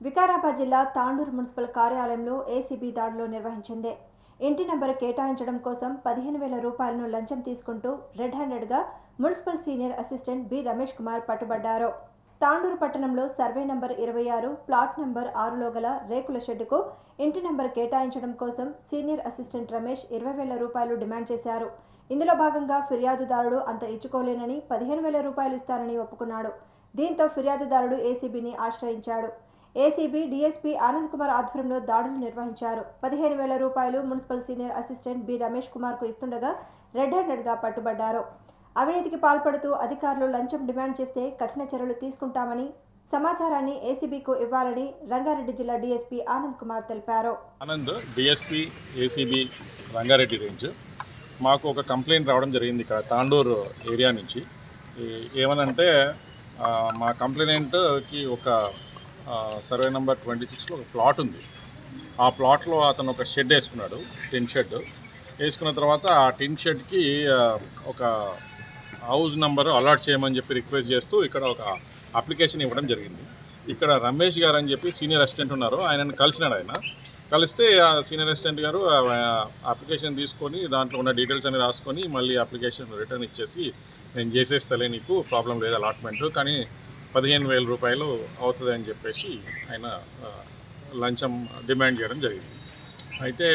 వికారాబాద్ జిల్లా తాండూరు మున్సిపల్ కార్యాలయంలో ఏసీబీ దాడులు నిర్వహించింది. ఇంటి నంబరు కేటాయించడం కోసం 15,000 రూపాయలను లంచం తీసుకుంటూ రెడ్ హ్యాండెడ్గా municipal senior assistant B Ramesh Kumar పట్టుబడ్డారు. తాండూరు పట్టణంలో సర్వే నంబర్ 26, ప్లాట్ నంబర్ 6లో గల రేకుల షెడ్డుకు ఇంటి నంబరు కేటాయించడం కోసం సీనియర్ అసిస్టెంట్ రమేష్ 20,000 రూపాయలు డిమాండ్ చేశారు. ఇందులో భాగంగా ఫిర్యాదుదారుడు అంత ఇచ్చుకోలేనని 15,000 రూపాయలు ఇస్తానని ఒప్పుకున్నాడు. దీంతో ఫిర్యాదుదారుడు ఏసీబీని ఆశ్రయించాడు. ఏసీబీ డీఎస్పీ ఆనంద్ కుమార్ ఆధ్వర్యంలో దాడులు నిర్వహించారు. 15,000 రూపాయలు municipal senior assistant B Ramesh కుమార్కు ఇస్తుండగా రెడ్ హ్యాండెడ్గా పట్టుబడ్డారు. అవినీతికి పాల్పడుతూ అధికారులు లంచం డిమాండ్ చేస్తే కఠిన చర్యలు తీసుకుంటామని సమాచారాన్ని ఏసీబీకు ఇవ్వాలని రంగారెడ్డి జిల్లా డీఎస్పీ ఆనంద్ కుమార్ తెలిపారు. Anand DSP ACB Rangareddy range మాకు ఒక కంప్లైంట్ రావడం జరిగింది ఇక్కడ తాండూరు ఏరియా నుంచి. ఏమనంటే మా కంప్లైంట్కి ఒక సర్వే నెంబర్ 26లో ఒక ప్లాట్ ఉంది. ఆ ప్లాట్లో అతను ఒక షెడ్ వేసుకున్నాడు, టిన్ షెడ్ వేసుకున్న తర్వాత ఆ టిన్ షెడ్కి ఒక హౌస్ నెంబరు అలాట్ చేయమని చెప్పి రిక్వెస్ట్ చేస్తూ ఇక్కడ ఒక అప్లికేషన్ ఇవ్వడం జరిగింది. ఇక్కడ రమేష్ గారు అని చెప్పి సీనియర్ అసిస్టెంట్ ఉన్నారు, ఆయనను కలిసినాడు. ఆయన కలిస్తే ఆ సీనియర్ అసిస్టెంట్ గారు అప్లికేషన్ తీసుకొని దాంట్లో ఉన్న డీటెయిల్స్ అన్ని రాసుకొని మళ్ళీ అప్లికేషన్ రిటర్న్ ఇచ్చేసి నేను చేసేస్తలే, నీకు ప్రాబ్లం లేదు అలాట్మెంట్, కానీ 15,000 రూపాయలు అవుతుంది అని చెప్పేసి ఆయన లంచం డిమాండ్ చేయడం జరిగింది. అయితే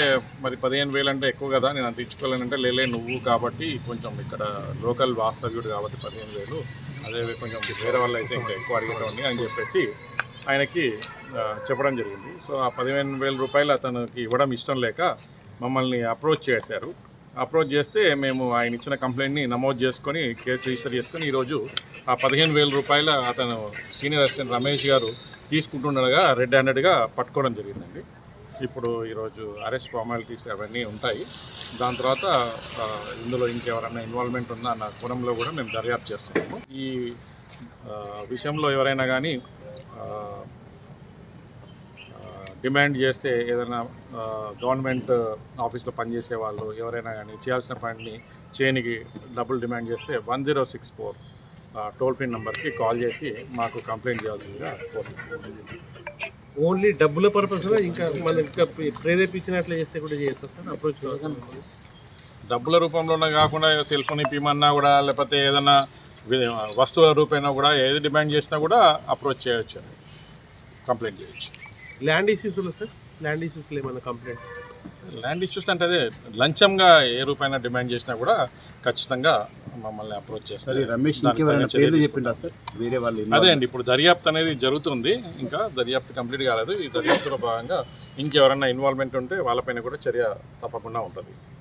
మరి 15,000 అంటే ఎక్కువ కదా, నేను అంత ఇచ్చుకోలేనంటే లేలే నువ్వు కాబట్టి కొంచెం ఇక్కడ లోకల్ వాస్తవ్యుడు కాబట్టి 15,000, అదే కొంచెం వేరే వాళ్ళు అయితే ఇంకా ఎక్కువ అడిగేటండి అని చెప్పేసి ఆయనకి చెప్పడం జరిగింది. సో ఆ 15,000 రూపాయలు అతనికి ఇవ్వడం ఇష్టం లేక మమ్మల్ని అప్రోచ్ చేశారు. అప్రోచ్ చేస్తే మేము ఆయన ఇచ్చిన కంప్లైంట్ని నమోదు చేసుకొని కేసు రిజిస్టర్ చేసుకొని ఈరోజు ఆ 15,000 రూపాయలు అతను సీనియర్ అసిస్టెంట్ రమేష్ గారు తీసుకుంటుండగా రెడ్ హ్యాండెడ్గా పట్టుకోవడం జరిగిందండి. ఇప్పుడు ఈరోజు అరెస్ట్ ఫార్మాలిటీస్ అవన్నీ ఉంటాయి. దాని తర్వాత ఇందులో ఇంకెవరైనా ఇన్వాల్వ్మెంట్ ఉందా అన్న కోణంలో కూడా మేము దర్యాప్తు చేస్తున్నాము. ఈ విషయంలో ఎవరైనా కానీ డిమాండ్ చేస్తే ఏదైనా గవర్నమెంట్ ఆఫీస్లో పనిచేసే వాళ్ళు ఎవరైనా కానీ చేయాల్సిన పనిని చేయనికి డబ్బులు డిమాండ్ చేస్తే 1064 టోల్ ఫ్రీ నెంబర్కి కాల్ చేసి మాకు కంప్లైంట్ చేయాల్సిందిగా కోరుతున్నాం. ఓన్లీ డబ్బుల పర్పస్ ఇంకా మనం ఇంకా ప్రేరేపించినట్లు చేస్తే కూడా చేయొచ్చు సార్ అప్రోచ్? డబ్బుల రూపంలోనే కాకుండా సెల్ ఫోన్ ఇప్పమన్నా కూడా లేకపోతే ఏదైనా వస్తువుల రూపైనా కూడా ఏది డిమాండ్ చేసినా కూడా అప్రోచ్ చేయొచ్చు, కంప్లైంట్ చేయొచ్చు. ల్యాండ్ ఇష్యూస్లో సార్, ల్యాండ్ ఇష్యూస్లో ఏమైనా కంప్లైంట్? ల్యాండ్ ఇష్యూస్ అంటే అదే లంచంగా ఏ రూపాయన డిమాండ్ చేసినా కూడా ఖచ్చితంగా మమ్మల్ని అప్రోచ్ చేస్తారు. అదే అండి, ఇప్పుడు దర్యాప్తు అనేది జరుగుతుంది, ఇంకా దర్యాప్తు కంప్లీట్ కాలేదు. ఈ దర్యాప్తులో భాగంగా ఇంకెవరన్నా ఇన్వాల్వ్మెంట్ ఉంటే వాళ్ళపైన కూడా చర్య తప్పకుండా ఉంటుంది.